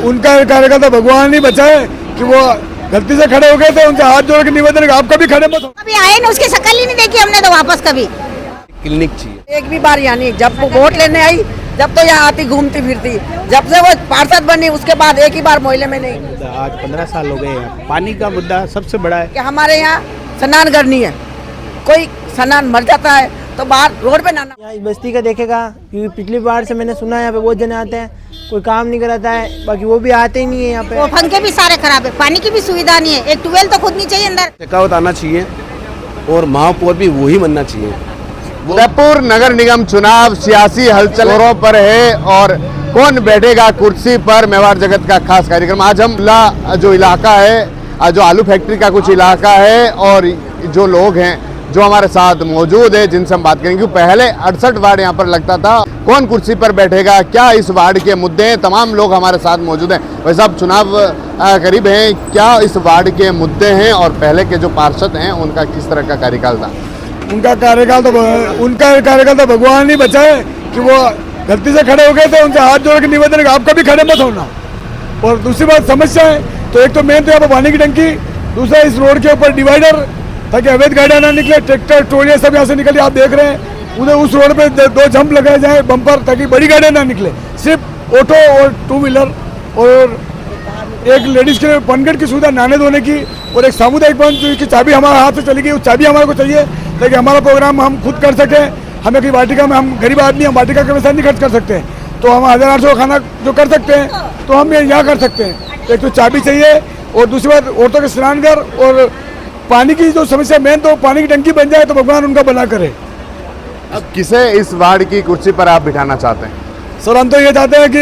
उनका कार्यकर्ता भगवान ही बचाए कि वो गलती से खड़े हो गए थे, उनसे हाथ जोड़ के निवेदन है कि आप कभी खड़े मत हो। कभी आए ना, उसकी शक्ल ही नहीं देखी हमने तो वापस कभी। क्लिनिक चाहिए एक भी बार यानी जब वो वोट लेने आई जब तो यहाँ आती घूमती फिरती, जब से वो पार्षद बनी उसके बाद एक ही बार मोहल्ले में नहीं। आज 15 साल हो गए हैं। पानी का मुद्दा सबसे बड़ा है कि हमारे यहाँ स्नान करनी है, कोई स्नान मर जाता है तो बाहर रोड पे नहाना। यहाँ इस बस्ती का देखेगा क्योंकि पिछली बार से मैंने सुना है यहाँ पे बहुत जने आते हैं, कोई काम नहीं कराता है, बाकी वो भी आते ही नहीं है यहाँ पे। वो पंखे भी सारे खराब है, पानी की भी सुविधा नहीं है, एक ट्यूबवेल तो खुद नहीं चाहिए अंदर। शेखावत आना चाहिए और महापौर भी वही बनना चाहिए। उदयपुर नगर निगम चुनाव सियासी हलचलों पर है और कौन बैठेगा कुर्सी पर, मेवाड़ जगत का खास कार्यक्रम। आज हम जो इलाका है, जो आलू फैक्ट्री का कुछ इलाका है और जो लोग हैं जो हमारे साथ मौजूद है जिनसे हम बात करेंगे। पहले 68 वार्ड यहाँ पर लगता था, कौन कुर्सी पर बैठेगा, क्या इस वार्ड के मुद्दे हैं, तमाम लोग हमारे साथ मौजूद हैं। वैसे अब चुनाव करीब हैं, क्या इस वार्ड के मुद्दे हैं और पहले के जो पार्षद हैं उनका किस तरह का कार्यकाल था? उनका कार्यकाल तो भगवान ही बचाए कि वो गलती से खड़े हो गए थे, उनसे हाथ जोड़ के निवेदन है कि आप कभी खड़े मत होना। और दूसरी बात समस्या है तो एक तो मेन तो यहाँ पर पानी की टंकी, दूसरा इस रोड के ऊपर डिवाइडर ताकि अवैध गाड़ियाँ ना निकले, ट्रैक्टर ट्रोलियाँ सब यहाँ से निकले। आप देख रहे हैं उधर उस रोड पे 2 जंप लगाए जाए बम्पर ताकि बड़ी गाड़ियाँ ना निकले, सिर्फ ऑटो और 2 व्हीलर और एक लेडीज के लिए पनगढ़ की सुविधा नहाने धोने की और एक सामुदायिक भवन की चाबी हमारे हाथ से चली गई, उस चाबी हमारे को चाहिए ताकि हमारा प्रोग्राम हम खुद कर सकें। हमें कहीं वाटिका में, हम गरीब आदमी, हम वाटिका के पैसा नहीं खर्च कर सकते, तो हम 1800 खाना जो कर सकते हैं तो हम यहाँ कर सकते हैं। एक तो चाबी चाहिए और दूसरी बात औरतों के स्नानघर और पानी की जो समस्या मेन तो पानी की टंकी बन जाए तो भगवान उनका भला करे। अब किसे इस वार्ड की कुर्सी पर आप बिठाना चाहते हैं? सर हम तो ये चाहते हैं कि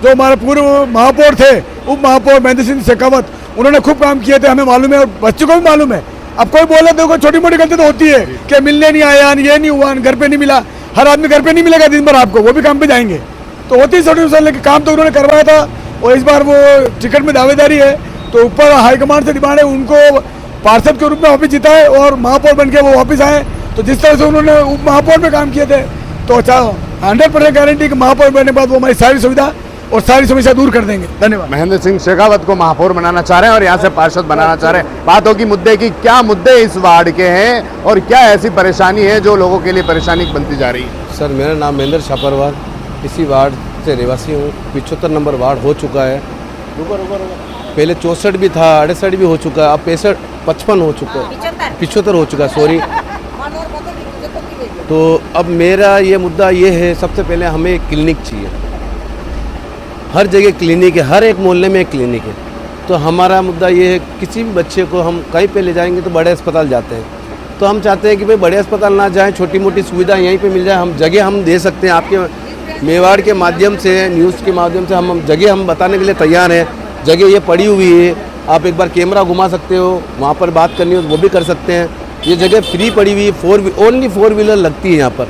जो हमारे पूर्व महापौर थे, उप महापौर महेंद्र सिंह शेखावत, उन्होंने खूब काम किए थे, हमें मालूम है और बच्चों को भी मालूम है। अब कोई बोले देखो छोटी मोटी गलती तो होती है कि मिलने नहीं आया, ये नहीं हुआ, घर पे नहीं मिला। हर आदमी घर पे नहीं मिलेगा दिन भर आपको, वो भी काम पे जाएंगे तो होती है छोटी छोटी, लेकिन काम तो उन्होंने करवाया था। और इस बार वो टिकट में दावेदारी है तो ऊपर हाईकमांड से डिमांड है उनको पार्षद के रूप में वापस जिताए और महापौर बन के वो वापस आए। तो जिस तरह से उन्होंने उप महापौर में काम किए थे तो 100% गारंटी कि महापौर बनने के बाद वो हमारी सारी सुविधा और सारी समस्या दूर कर देंगे। धन्यवाद। महेंद्र सिंह शेखावत को महापौर बनाना चाह रहे हैं और यहाँ से पार्षद बनाना चाह रहे हैं। बात होगी मुद्दे की, क्या मुद्दे इस वार्ड के हैं और क्या ऐसी परेशानी है जो लोगों के लिए परेशानी बनती जा रही है? सर मेरा नाम महेंद्र छापरवार, इसी वार्ड से निवासी हूँ। 75 नंबर वार्ड हो चुका है, पहले 64 भी था, 68 भी हो चुका है, अब 55 हो चुका है, 75 हो चुका है, सॉरी। तो अब मेरा ये मुद्दा ये है, सबसे पहले हमें एक क्लिनिक चाहिए। हर जगह क्लिनिक है, हर एक मोहल्ले में एक क्लिनिक है। तो हमारा मुद्दा ये है, किसी भी बच्चे को हम कहीं पे ले जाएंगे तो बड़े अस्पताल जाते हैं, तो हम चाहते हैं कि भाई बड़े अस्पताल ना जाएं, छोटी मोटी सुविधा यहीं पे मिल जाए। हम जगह हम दे सकते हैं, आपके मेवाड़ के माध्यम से, न्यूज़ के माध्यम से हम जगह हम बताने के लिए तैयार हैं। जगह ये पड़ी हुई है, आप एक बार कैमरा घुमा सकते हो, वहाँ पर बात करनी हो तो वो भी कर सकते हैं। ये जगह फ्री पड़ी हुई है, ओनली 4 व्हीलर लगती है यहाँ पर।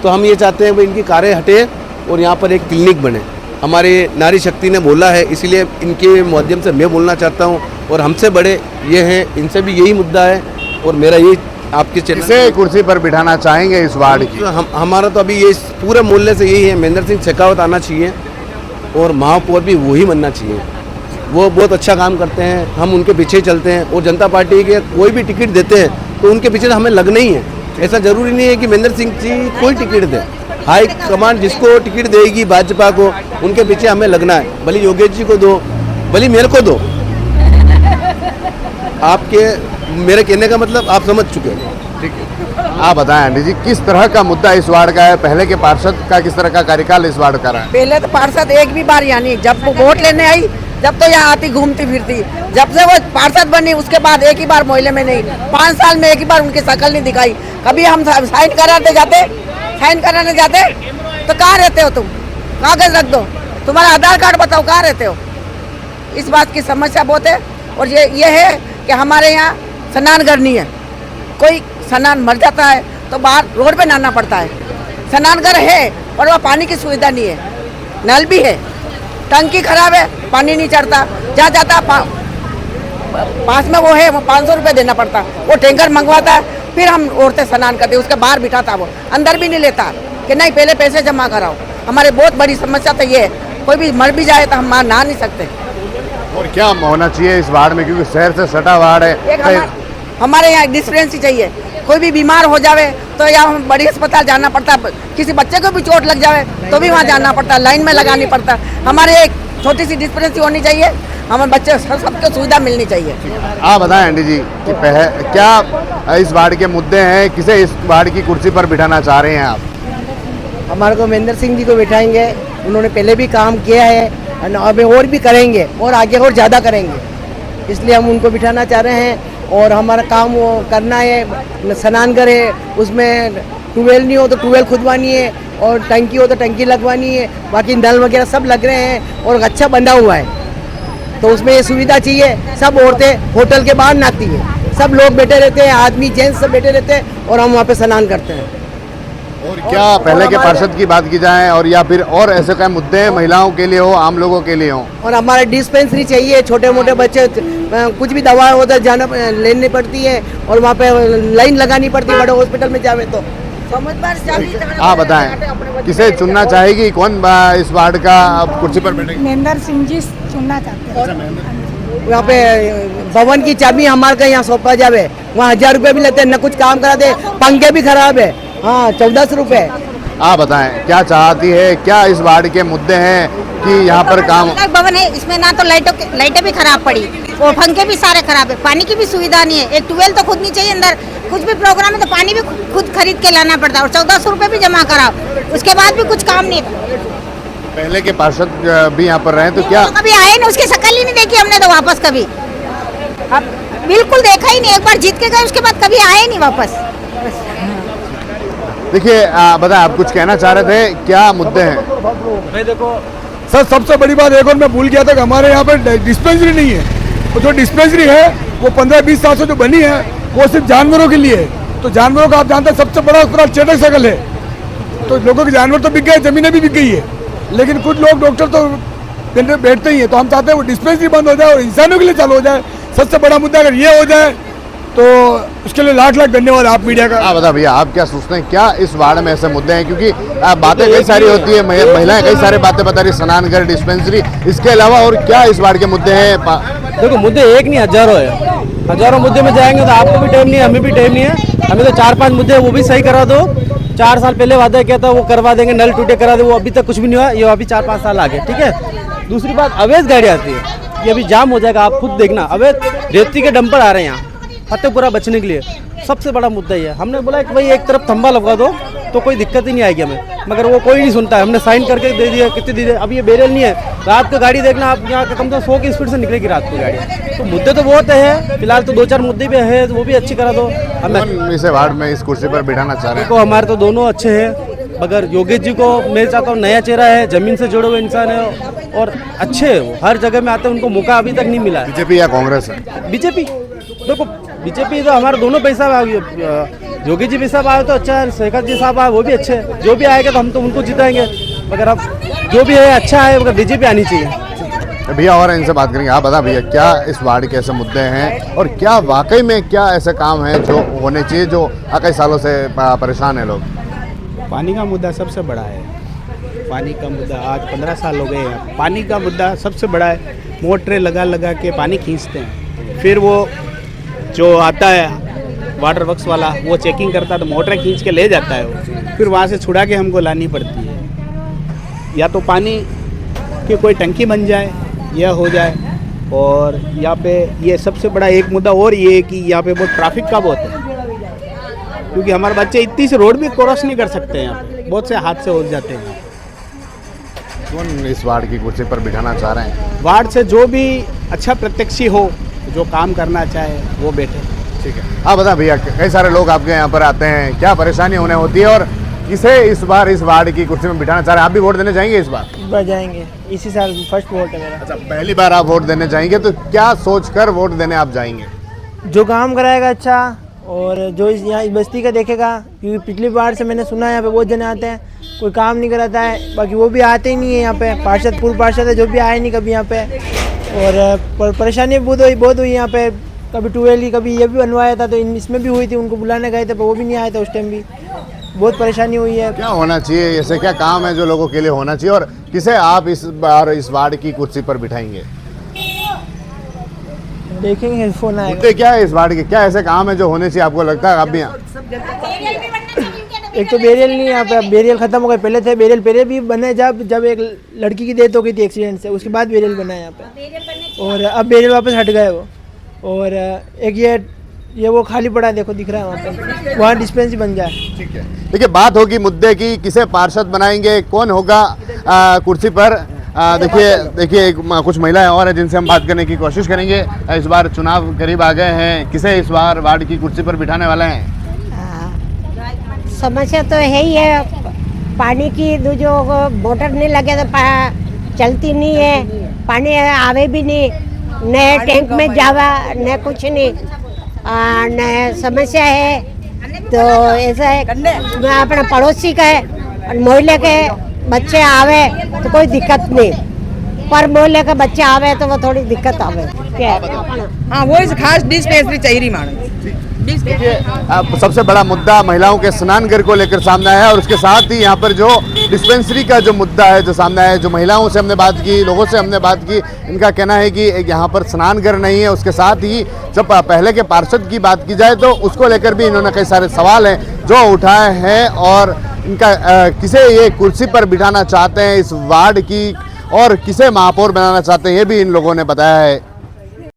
तो हम ये चाहते हैं भाई इनकी कारें हटे और यहाँ पर एक क्लिनिक बने। हमारे नारी शक्ति ने बोला है, इसीलिए इनके माध्यम से मैं बोलना चाहता हूँ। और हमसे बड़े ये हैं, इनसे भी यही मुद्दा है और मेरा यही आपके चैनल किसे कुर्सी पर बिठाना चाहेंगे इस वार्ड की? हमारा तो अभी ये पूरे मोहल्ले से यही है, महेंद्र सिंह शेखावत आना चाहिए और महापौर भी वही बनना चाहिए। वो बहुत अच्छा काम करते हैं, हम उनके पीछे ही चलते हैं। और जनता पार्टी के कोई भी टिकट देते हैं तो उनके पीछे हमें लगना ही है। ऐसा जरूरी नहीं है कि महेंद्र सिंह जी कोई टिकट दे, हाई कमांड जिसको टिकट देगी भाजपा को, उनके पीछे हमें लगना है। भले योगेश जी को दो, भले मेरे को दो। आपके मेरे कहने का मतलब आप समझ चुके हैं। ठीक है, आप बताएं आंटी जी, किस तरह का मुद्दा इस वार्ड का है? पहले के पार्षद का किस तरह का कार्यकाल इस वार्ड का रहा है? पहले तो पार्षद एक भी बार यानी जब वो वोट लेने आई जब तो यहाँ आती घूमती फिरती, जब से वो पार्षद बनी उसके बाद एक ही बार मोहल्ले में नहीं, 5 साल में एक ही बार उनकी शक्ल नहीं दिखाई। कभी हम साइन कराने जाते तो कहाँ रहते हो तुम, कागज रख दो, तुम्हारा आधार कार्ड बताओ कहाँ रहते हो। इस बात की समस्या बहुत है। और ये है कि हमारे यहाँ स्नान करनी है, कोई स्नान मर जाता है तो बाहर रोड पे नहाना पड़ता है। स्नानघर है और वहाँ पानी की सुविधा नहीं है, नल भी है, टंकी खराब है, पानी नहीं चढ़ता। जहाँ जाता पास में वो है, वो 500 रुपये देना पड़ता, वो टैंकर मंगवाता है, फिर हम औरतें स्नान करते, उसके बाहर बिठाता, वो अंदर भी नहीं लेता कि नहीं पहले पैसे जमा कराओ। हमारी बहुत बड़ी समस्या तो ये है, कोई भी मर भी जाए तो हम मार ना नहीं सकते। और क्या होना चाहिए इस वार्ड में, क्योंकि शहर से सटा वार्ड है। एक हमारे यहाँ डिस्पेंसरी चाहिए। कोई भी बीमार हो जावे तो या हम बड़ी अस्पताल जाना पड़ता, किसी बच्चे को भी चोट लग जावे तो भी वहाँ जाना पड़ता, लाइन में लगानी पड़ता। हमारे एक छोटी सी डिस्पेंसरी होनी चाहिए, हमारे बच्चे सबको सुविधा मिलनी चाहिए। आप बताएं आंटी जी कि क्या इस वार्ड के मुद्दे हैं, किसे इस वार्ड की कुर्सी पर बिठाना चाह रहे हैं आप? हमारे को महेंद्र सिंह जी को बिठाएंगे, उन्होंने पहले भी काम किया है और और भी करेंगे और आगे और ज़्यादा करेंगे, इसलिए हम उनको बिठाना चाह रहे हैं। और हमारा काम वो करना है, स्नानघर है उसमें ट्यूबवेल नहीं हो तो ट्यूबवेल खुदवानी है और टंकी हो तो टंकी लगवानी है, बाकी नल वगैरह सब लग रहे हैं और अच्छा बंधा हुआ है, तो उसमें ये सुविधा चाहिए। सब औरतें होटल के बाहर नहाती हैं, सब लोग बैठे रहते हैं, आदमी जेंट्स सब बैठे रहते हैं और हम वहाँ पे स्नान करते हैं। और क्या पहले के पार्षद की बात की जाए और या फिर और ऐसे क्या मुद्दे हैं महिलाओं के लिए हो, आम लोगों के लिए हो? और हमारे डिस्पेंसरी चाहिए, छोटे मोटे बच्चे कुछ भी दवा होता है जाना लेनी पड़ती है और वहाँ पे लाइन लगानी पड़ती है, बड़े हॉस्पिटल में जावे तो। आप बताएं किसे चुनना चाहेगी, कौन इस वार्ड का कुर्सी पर बैठेगी? महेंद्र सिंह जी चुनना चाहते हैं। यहाँ पे भवन की चाबी हमारे का यहाँ सौंपा जावे, वहाँ 1000 रुपये भी लेते हैं, न कुछ काम कराते, पंखे भी खराब है, हाँ 1400 रुपये। आप बताएं क्या चाहती है, क्या इस वार्ड के मुद्दे हैं कि यहाँ पर काम? भवन है, इसमें ना तो लाइटें भी खराब पड़ी और पंखे भी सारे खराब है, पानी की भी सुविधा नहीं है। एक ट्यूबवेल तो खुद नहीं चाहिए, अंदर कुछ भी प्रोग्राम है तो पानी भी खुद खरीद के लाना पड़ता है और 1400 रुपये भी जमा कराओ, उसके बाद भी कुछ काम नहीं है। पहले के पार्षद भी यहाँ पर रहे तो क्या तो कभी आए नहीं, उसकी शक्ल ही नहीं देखी हमने तो वापस कभी, अब बिल्कुल देखा ही नहीं। एक बार जीत के गए उसके बाद कभी आए नहीं वापस। देखिए बताएं आप कुछ कहना चाह रहे थे, क्या मुद्दे हैं? भाई देखो सर, सबसे बड़ी बात एक और मैं भूल गया था कि हमारे यहाँ पर डिस्पेंसरी नहीं है, और जो डिस्पेंसरी है वो 15-20 साल से जो बनी है वो सिर्फ जानवरों के लिए है। तो जानवरों का आप जानते हैं सबसे बड़ा अस्पताल चेतक सर्कल है, तो लोगों के जानवर तो बिक गए, जमीनें भी बिक गई है, लेकिन कुछ लोग डॉक्टर तो बैठते ही है। तो हम चाहते हैं वो डिस्पेंसरी बंद हो जाए और इंसानों के लिए चालू हो जाए। सबसे बड़ा मुद्दा अगर ये हो जाए तो उसके लिए लाख लाख धन्यवाद आप मीडिया का। आप बता भैया, आप क्या सोचते हैं, क्या इस वार्ड में ऐसे मुद्दे हैं? क्योंकि बातें कई सारी होती है, महिलाएं कई सारे बातें बता रही, स्नानघर, डिस्पेंसरी, इसके अलावा और क्या इस वार्ड के मुद्दे हैं? देखो मुद्दे एक नहीं हजारों है, हजारों मुद्दे में जाएंगे तो आपको भी टाइम नहीं है, हमें भी टाइम नहीं है। हमें तो 4-5 मुद्दे वो भी सही करा दो। 4 साल पहले वादा किया था वो करवा देंगे, नल टूटे करा दे, वो अभी तक कुछ भी नहीं हुआ, ये अभी 4-5 साल आगे। ठीक है, दूसरी बात अवैध गाड़ी आती है, ये अभी जाम हो जाएगा, आप खुद देखना। अवैध रेती के डंपर आ रहे हैं यहाँ फतेहपुरा बचने के लिए, सबसे बड़ा मुद्दा ये है। हमने बोला कि भाई एक तरफ खंबा लगवा दो तो कोई दिक्कत ही नहीं आएगी हमें, मगर वो कोई नहीं सुनता है। हमने साइन करके दे दिया, कितने दे दिए, अब ये बैरियर नहीं है। रात को गाड़ी देखना आप, यहाँ कम से कम 100 की स्पीड से निकलेगी रात को गाड़ी। तो मुद्दे तो बहुत है, फिलहाल तो 2-4 मुद्दे भी है, वो भी अच्छी करा दो। हमें इसे वार्ड में इस कुर्सी पर बिठाना चाह रहे हैं? को हमारे तो दोनों अच्छे हैं, मगर योगेश जी को मैं चाहता हूँ, नया चेहरा है, जमीन से जुड़े हुए इंसान है और अच्छे है, वो हर जगह में आते हैं, उनको मौका अभी तक नहीं मिला है। बीजेपी या कांग्रेस है? बीजेपी, देखो बीजेपी तो हमारे दोनों पैसा योगी जी भी साहब आए तो अच्छा है, शेखर जी साहब आए वो भी अच्छे हैं, जो भी आएगा तो हम तो उनको जिताएंगे, मगर अब जो भी है अच्छा है, मगर बीजेपी आनी चाहिए। भैया और इनसे बात करेंगे। आप बता भैया, क्या इस वार्ड के ऐसे मुद्दे हैं और क्या वाकई में क्या ऐसे काम है जो होने चाहिए, जो कई सालों से परेशान है लोग? पानी का मुद्दा सबसे बड़ा है, पानी का मुद्दा आज 15 साल हो गए हैं। पानी का मुद्दा सबसे बड़ा है, मोटरें लगा लगा के पानी खींचते हैं, फिर वो जो आता है वाटर वर्क्स वाला वो चेकिंग करता है तो मोटरें खींच के ले जाता है वो, फिर वहाँ से छुड़ा के हमको लानी पड़ती है। या तो पानी की कोई टंकी बन जाए, यह हो जाए। और यहाँ पे ये सबसे बड़ा एक मुद्दा और ये है कि यहाँ पे बहुत ट्रैफिक का बहुत है, क्योंकि हमारे बच्चे इतनी से रोड भी क्रॉस नहीं कर सकते हैं, यहाँ पे बहुत से हादसे हो जाते हैं। कौन इस वार्ड की कुर्सी पर बिठाना चाह रहे हैं? वार्ड से जो भी अच्छा प्रत्यक्षी हो, जो काम करना चाहे वो बैठे। ठीक है, आप बता भैया, कई सारे लोग आपके यहाँ पर आते हैं, क्या परेशानी उन्हें होती है और किसे इस बार इस वार्ड की कुर्सी में बिठाना चाह रहे हैं? आप भी वोट देने जाएंगे इस बार? जाएंगे, इसी साल फर्स्ट वोट है मेरा। अच्छा, पहली बार आप वोट देने जाएंगे तो क्या सोचकर वोट देने आप जाएंगे? जो काम कराएगा अच्छा और जो इस यहाँ इस बस्ती का देखेगा, क्योंकि पिछली बार से मैंने सुना है यहाँ पे बहुत जने आते हैं, कोई काम नहीं कराता है, बाकी वो भी आते ही नहीं है यहाँ पे। पार्षद पूर्व पार्षद है जो भी आए नहीं कभी यहाँ पे, और परेशानी बहुत हुई यहाँ पे। कभी ट्यूबवेल की, कभी ये भी बनवाया था तो इसमें भी हुई थी, उनको बुलाने गए थे पर वो भी नहीं आए थे उस टाइम भी। बहुत परेशानी हुई है। क्या होना चाहिए, ऐसे क्या काम है जो लोगों के लिए होना चाहिए, और किसे आप इस बार इस वार्ड की कुर्सी पर बिठाएंगे? देखेंगे फोन आएगा। मुद्दे क्या है इस वार्ड के, क्या ऐसे काम है जो होने चाहिए आपको लगता है? आप भी यहाँ एक तो बेरियल नहीं यहाँ पे, अब बेरियल खत्म हो गए, पहले थे बेरियल, पहले भी बने जब एक लड़की की डेथ हो गई थी एक्सीडेंट से, उसके बाद बेरियल बना है यहाँ पे, और अब बेरियल वापस हट गए वो। और एक ये वो खाली पड़ा है, देखो दिख रहा है वहाँ पे, वहाँ डिस्पेंसरी बन जाए। ठीक है, देखिए बात होगी मुद्दे की, किसे पार्षद बनाएंगे, कौन होगा कुर्सी पर। देखिए कुछ महिलाएं और हैं जिनसे हम बात करने की कोशिश करेंगे। इस बार चुनाव करीब आ गए हैं, किसे इस बार वार्ड की कुर्सी पर बिठाने वाले हैं? समस्या तो है ही है, पानी की जो मोटर नहीं लगे तो चलती नहीं है, पानी आवे भी नहीं, न टैंक में जावा न कुछ नहीं, न समस्या है। तो ऐसा है, अपना पड़ोसी का है, मोहल्ले के बच्चे आवे तो कोई दिक्कत नहीं, पर मोहल्ले के बच्चे आवे तो वो थोड़ी दिक्कत आवे। क्या हाँ, वो इस खास डिस्पेंसरी चाहिए मानो। अब सबसे बड़ा मुद्दा महिलाओं के स्नान घर को लेकर सामने आया है, और उसके साथ ही यहाँ पर जो डिस्पेंसरी का जो मुद्दा है जो सामने आया है, जो महिलाओं से हमने बात की, लोगों से हमने बात की, इनका कहना है कि यहाँ पर स्नान घर नहीं है। उसके साथ ही जब पहले के पार्षद की बात की जाए तो उसको लेकर भी इन्होंने कई सारे सवाल हैं जो उठाए हैं, और इनका किसे ये कुर्सी पर बिठाना चाहते हैं इस वार्ड की, और किसे महापौर बनाना चाहते हैं, ये भी इन लोगों ने बताया है।